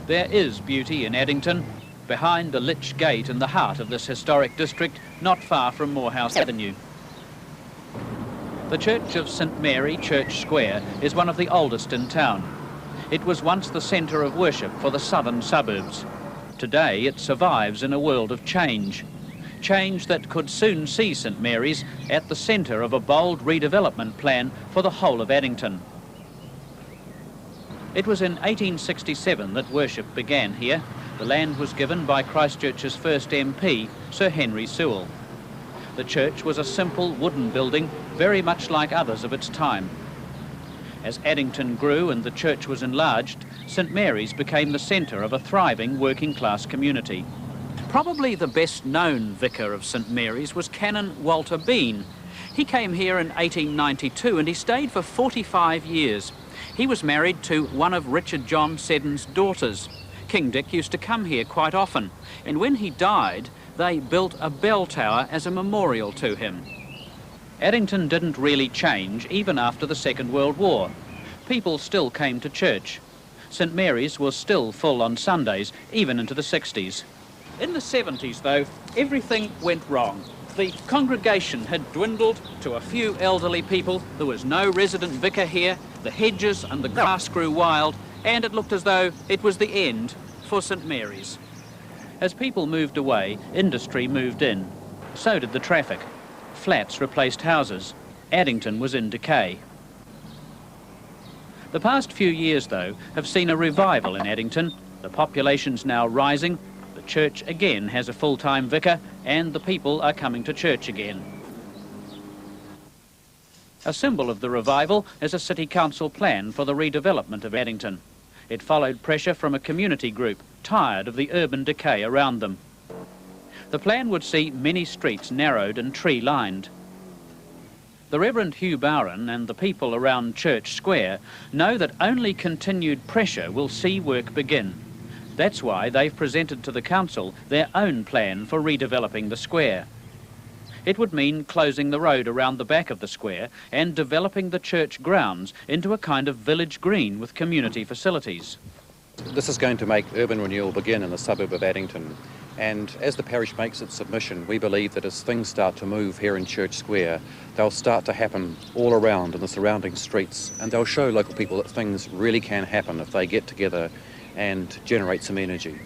There is beauty in Addington, behind the Lich Gate in the heart of this historic district, not far from Moorhouse Avenue. The Church of St Mary, Church Square, is one of the oldest in town. It was once the centre of worship for the southern suburbs. Today it survives in a world of change. Change that could soon see St Mary's at the centre of a bold redevelopment plan for the whole of Addington. It was in 1867 that worship began here. The land was given by Christchurch's first MP, Sir Henry Sewell. The church was a simple wooden building, very much like others of its time. As Addington grew and the church was enlarged, St Mary's became the centre of a thriving working-class community. Probably the best-known vicar of St Mary's was Canon Walter Bean. He came here in 1892 and he stayed for 45 years. He was married to one of Richard John Seddon's daughters. King Dick used to come here quite often, and when he died, they built a bell tower as a memorial to him. Addington didn't really change even after the Second World War. People still came to church. St Mary's was still full on Sundays, even into the 60s. In the 70s, though, everything went wrong. The congregation had dwindled to a few elderly people, there was no resident vicar here, the hedges and the grass grew wild, and it looked as though it was the end for St Mary's. As people moved away, industry moved in. So did the traffic. Flats replaced houses. Addington was in decay. The past few years, though, have seen a revival in Addington. The population's now rising, the church again has a full-time vicar, and the people are coming to church again. A symbol of the revival is a city council plan for the redevelopment of Addington. It followed pressure from a community group, tired of the urban decay around them. The plan would see many streets narrowed and tree-lined. The Reverend Hugh Bowron and the people around Church Square know that only continued pressure will see work begin. That's why they've presented to the council their own plan for redeveloping the square. It would mean closing the road around the back of the square and developing the church grounds into a kind of village green with community facilities. This is going to make urban renewal begin in the suburb of Addington, and as the parish makes its submission, we believe that as things start to move here in Church Square, they'll start to happen all around in the surrounding streets, and they'll show local people that things really can happen if they get together and generate some energy.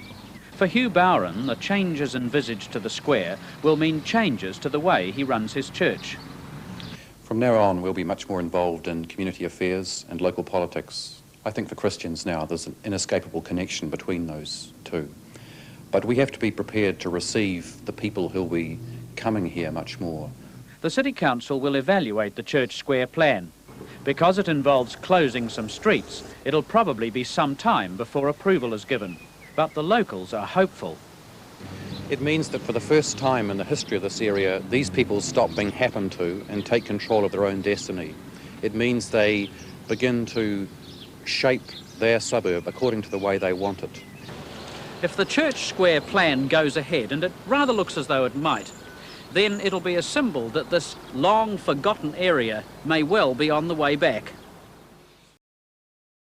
For Hugh Bowron, the changes envisaged to the square will mean changes to the way he runs his church. From now on, we'll be much more involved in community affairs and local politics. I think for Christians now, there's an inescapable connection between those two. But we have to be prepared to receive the people who'll be coming here much more. The City Council will evaluate the Church Square plan. Because it involves closing some streets, it'll probably be some time before approval is given. But the locals are hopeful. It means that for the first time in the history of this area, these people stop being happened to and take control of their own destiny. It means they begin to shape their suburb according to the way they want it. If the Church Square plan goes ahead, and it rather looks as though it might, then it'll be a symbol that this long forgotten area may well be on the way back.